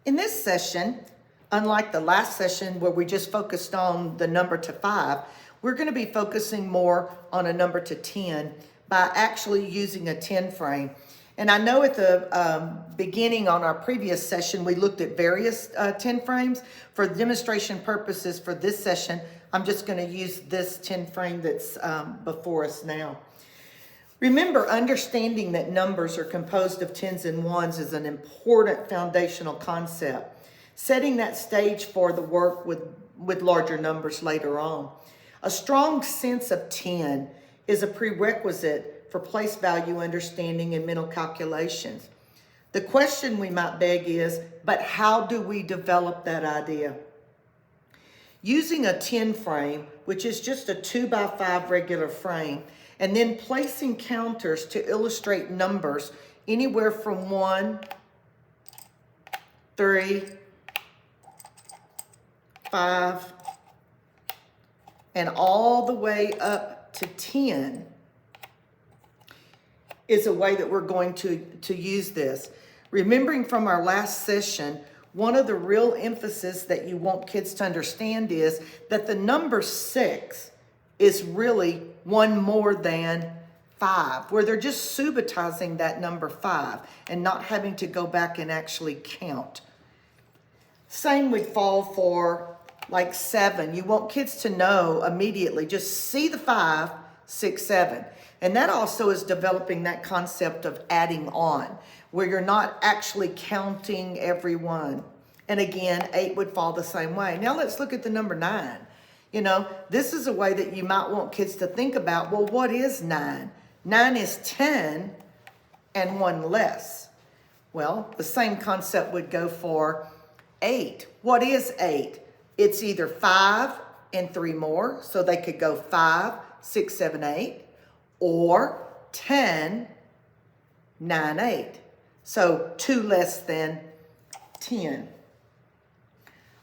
In this session, unlike the last session where we just focused on the number to 5, we're going to be focusing more on a number to 10 by actually using a 10 frame. And I know at the beginning on our previous session, we looked at various 10 frames. For demonstration purposes for this session, I'm just going to use this 10 frame that's before us now. Remember, understanding that numbers are composed of tens and ones is an important foundational concept, setting that stage for the work with larger numbers later on. A strong sense of 10 is a prerequisite for place value understanding and mental calculations. The question we might beg is, but how do we develop that idea? Using a 10 frame, which is just a 2x5 regular frame, and then placing counters to illustrate numbers anywhere from 1, 3, 5, and all the way up to 10 is a way that we're going to use this. Remembering from our last session, one of the real emphasis that you want kids to understand is that the number 6 is really one more than 5, where they're just subitizing that number 5 and not having to go back and actually count. Same would fall for like 7. You want kids to know immediately, just see the 5, 6, 7. And that also is developing that concept of adding on, where you're not actually counting every one. And again, 8 would fall the same way. Now let's look at the number 9. You know, this is a way that you might want kids to think about, well, what is 9? 9 is 10 and 1 less. Well, the same concept would go for 8. What is 8? It's either 5 and 3 more, so they could go 5, 6, 7, 8, or 10, 9, 8. So 2 less than 10.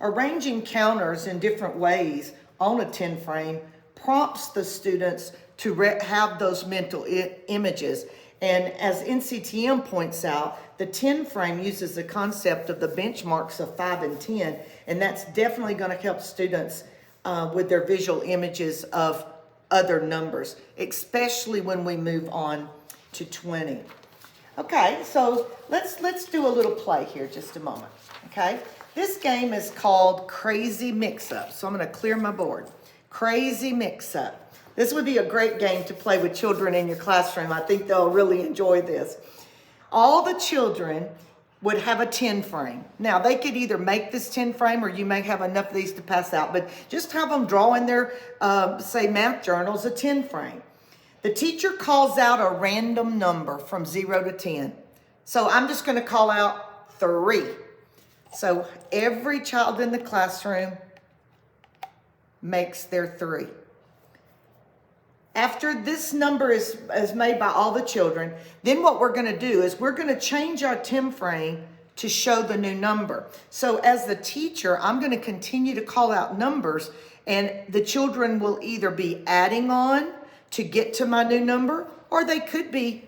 Arranging counters in different ways on a 10 frame prompts the students to have those mental images. And as NCTM points out, the 10 frame uses the concept of the benchmarks of 5 and 10, and that's definitely going to help students with their visual images of other numbers, especially when we move on to 20. Okay, so let's do a little play here just a moment, okay? This game is called Crazy Mix-Up. So I'm going to clear my board. Crazy Mix-Up. This would be a great game to play with children in your classroom. I think they'll really enjoy this. All the children would have a 10 frame. Now, they could either make this 10 frame or you may have enough of these to pass out, but just have them draw in their, say, math journals a 10 frame. The teacher calls out a random number from 0 to 10. So I'm just going to call out 3. So every child in the classroom makes their 3. After this number is made by all the children, then what we're going to do is we're going to change our 10 frame to show the new number. So as the teacher, I'm going to continue to call out numbers, and the children will either be adding on to get to my new number, or they could be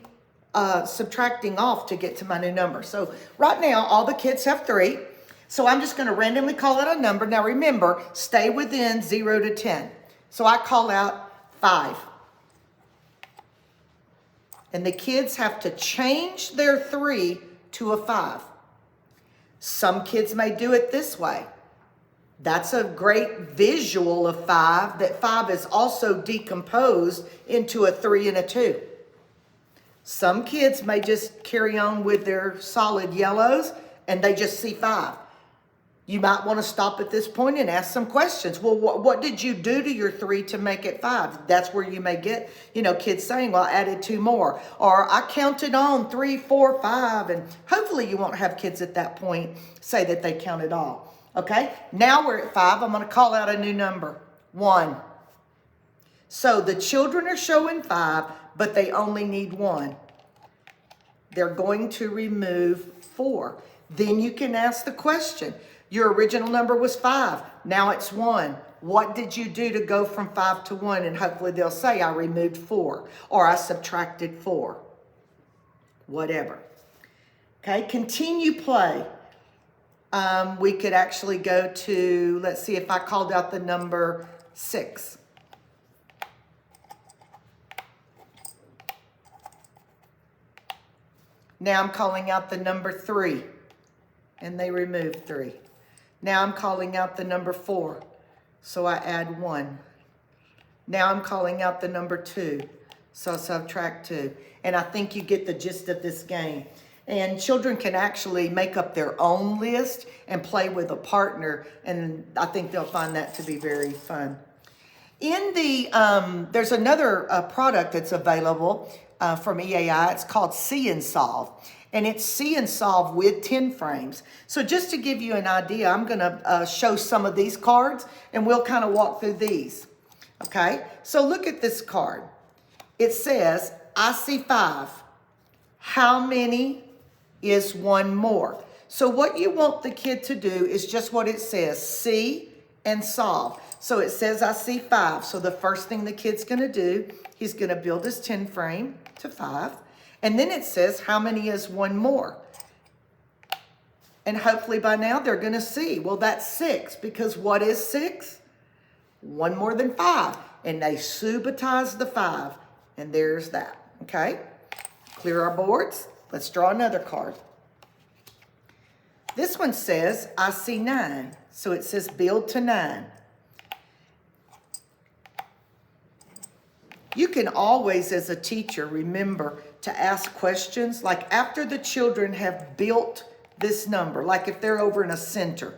subtracting off to get to my new number. So right now, all the kids have 3. So I'm just going to randomly call out a number. Now remember, stay within 0 to 10. So I call out 5. And the kids have to change their 3 to a 5. Some kids may do it this way. That's a great visual of 5, that 5 is also decomposed into a 3 and a 2. Some kids may just carry on with their solid yellows and they just see 5. You might want to stop at this point and ask some questions. Well, what did you do to your 3 to make it 5? That's where you may get, kids saying, well, I added 2 more. Or I counted on 3, 4, 5. And hopefully you won't have kids at that point say that they counted all. Okay, now we're at 5. I'm going to call out a new number, 1. So the children are showing 5, but they only need 1. They're going to remove 4. Then you can ask the question. Your original number was 5. Now it's 1. What did you do to go from 5 to 1? And hopefully they'll say, I removed 4 or I subtracted 4. Whatever. Okay, continue play. We could actually go to, let's see if I called out the number 6. Now I'm calling out the number 3, and they removed 3. Now I'm calling out the number 4, so I add 1. Now I'm calling out the number 2, so I subtract 2. And I think you get the gist of this game. And children can actually make up their own list and play with a partner, and I think they'll find that to be very fun. In the, there's another product that's available from EAI. It's called See and Solve. And it's See and Solve with 10 frames. So just to give you an idea, I'm going to show some of these cards, and we'll kind of walk through these. Okay? So look at this card. It says, I see 5. How many is one more? So what you want the kid to do is just what it says, see and solve. So it says, I see 5. So the first thing the kid's going to do, he's going to build his 10 frame to 5. And then it says, how many is one more? And hopefully by now they're going to see, well, that's 6, because what is 6? 1 more than 5. And they subitize the 5. And there's that. Okay? Clear our boards. Let's draw another card. This one says, I see 9. So it says build to 9. You can always, as a teacher, remember to ask questions. Like after the children have built this number, like if they're over in a center,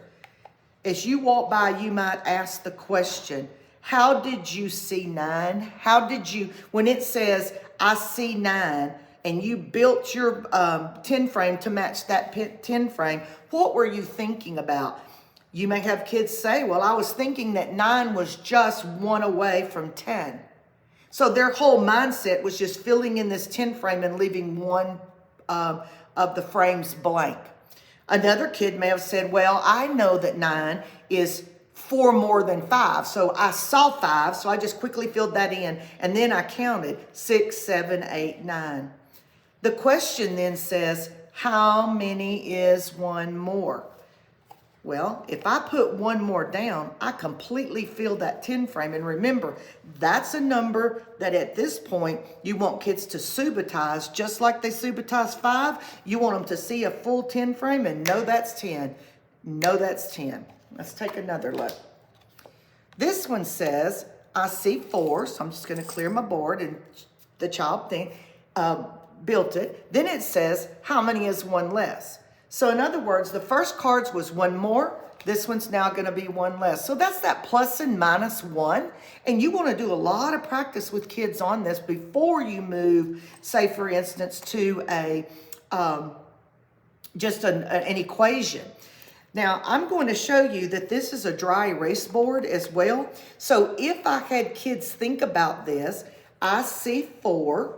as you walk by, you might ask the question, how did you see 9? How did you, when it says, I see 9, and you built your 10 frame to match that 10 frame, what were you thinking about? You may have kids say, well, I was thinking that 9 was just 1 away from 10. So their whole mindset was just filling in this 10 frame and leaving one of the frames blank. Another kid may have said, well, I know that 9 is 4 more than 5. So I saw 5, so I just quickly filled that in. And then I counted 6, 7, 8, 9. The question then says, how many is one more? Well, if I put 1 more down, I completely fill that 10 frame. And remember, that's a number that at this point, you want kids to subitize, just like they subitize 5. You want them to see a full 10 frame and know that's 10. Know that's 10. Let's take another look. This one says, I see 4. So I'm just going to clear my board, and the child built it. Then it says, how many is 1 less? So in other words, the first cards was 1 more. This one's now going to be 1 less. So that's that plus and minus 1. And you want to do a lot of practice with kids on this before you move, say, for instance, to an equation. Now, I'm going to show you that this is a dry erase board as well. So if I had kids think about this, I see 4,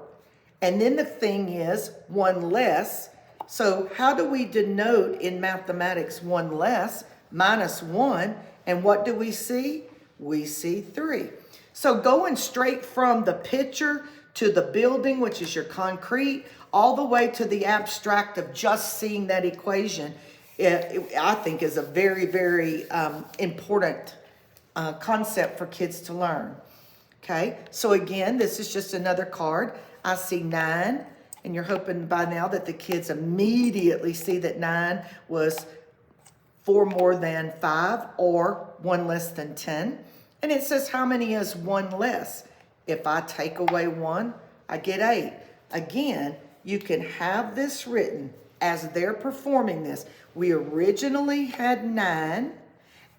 and then the thing is 1 less. So how do we denote in mathematics 1 less? Minus 1. And what do we see? We see 3. So going straight from the picture to the building, which is your concrete, all the way to the abstract of just seeing that equation, I think is a very, very important concept for kids to learn. Okay, so again, this is just another card. I see 9. And you're hoping by now that the kids immediately see that 9 was 4 more than 5 or 1 less than 10. And it says, how many is 1 less? If I take away 1, I get 8. Again, you can have this written as they're performing this. We originally had 9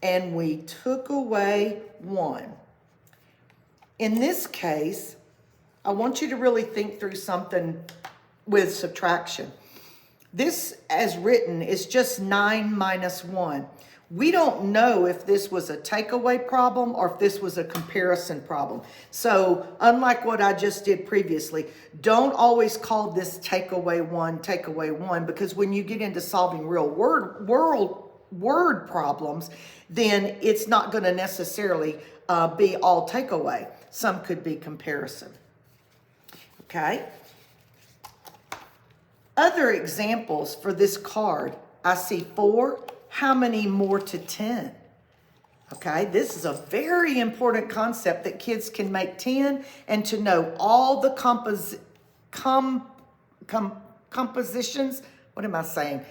and we took away 1. In this case, I want you to really think through something with subtraction. This, as written, is just 9 minus 1. We don't know if this was a takeaway problem or if this was a comparison problem. So, unlike what I just did previously, don't always call this takeaway 1, because when you get into solving real word problems, then it's not going to necessarily be all takeaway. Some could be comparison. Okay? Other examples for this card, I see 4. how many more to 10? Okay, this is a very important concept that kids can make 10 and to know all the compositions. What am I saying?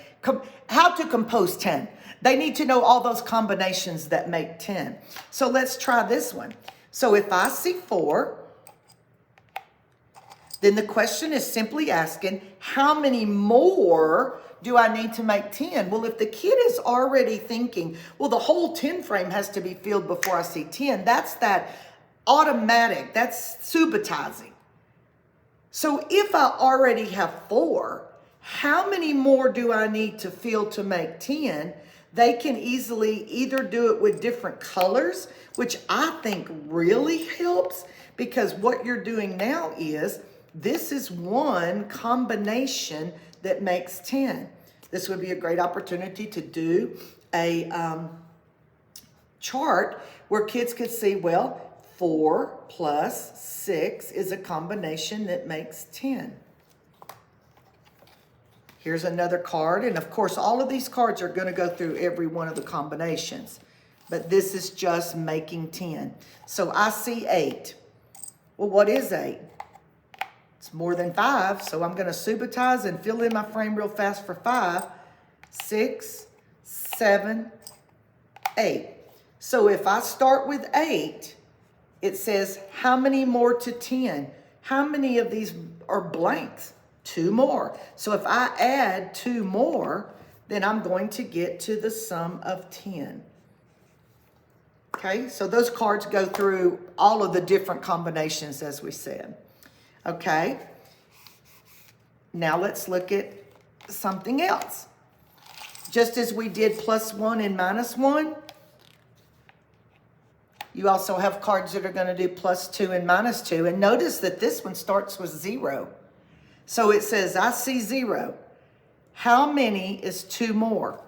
How to compose 10. They need to know all those combinations that make 10. So let's try this one. So if I see 4, then the question is simply asking, how many more do I need to make 10? Well, if the kid is already thinking, well, the whole 10 frame has to be filled before I see 10, that's that automatic, that's subitizing. So if I already have 4, how many more do I need to fill to make 10? They can easily either do it with different colors, which I think really helps, because what you're doing now is, this is one combination that makes 10. This would be a great opportunity to do a chart where kids could see, well, 4 plus 6 is a combination that makes 10. Here's another card, and of course all of these cards are going to go through every one of the combinations, but this is just making 10. So I see 8. Well, what is 8? It's more than 5, so I'm going to subitize and fill in my frame real fast for 5, 6, 7, 8. So if I start with 8, it says how many more to 10? How many of these are blanks? 2 more. So if I add 2 more, then I'm going to get to the sum of 10. Okay, so those cards go through all of the different combinations as we said. Okay, now let's look at something else. Just as we did +1 and -1, you also have cards that are going to do +2 and -2. And notice that this one starts with 0. So it says, I see 0. How many is 2 more?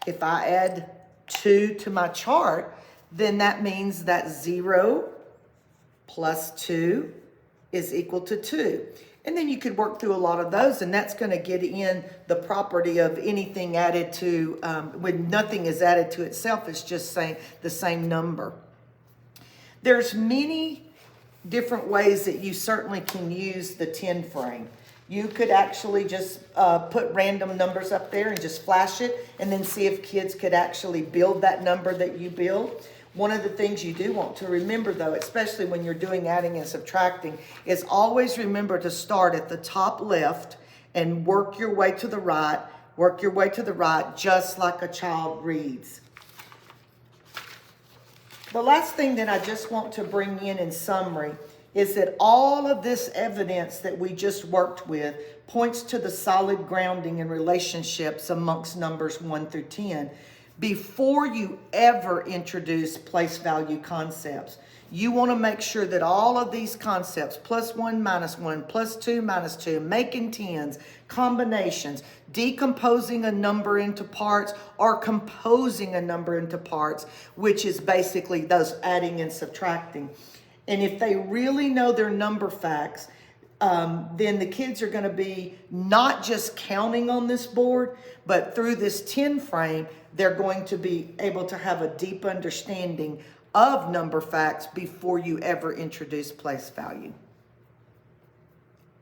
If I add 2 to my chart, then that means that 0 plus 2 is equal to 2. And then you could work through a lot of those, and that's going to get in the property of anything added to, when nothing is added to itself, it's just saying the same number. There's many different ways that you certainly can use the 10 frame. You could actually just put random numbers up there and just flash it and then see if kids could actually build that number that you build. One of the things you do want to remember, though, especially when you're doing adding and subtracting, is always remember to start at the top left and work your way to the right, just like a child reads. The last thing that I just want to bring in summary is that all of this evidence that we just worked with points to the solid grounding and relationships amongst numbers 1 through 10. Before you ever introduce place value concepts, you want to make sure that all of these concepts, +1, -1, +2, -2, making 10s, combinations, decomposing a number into parts, or composing a number into parts, which is basically those adding and subtracting. And if they really know their number facts, then the kids are going to be not just counting on this board, but through this 10 frame, they're going to be able to have a deep understanding of number facts before you ever introduce place value.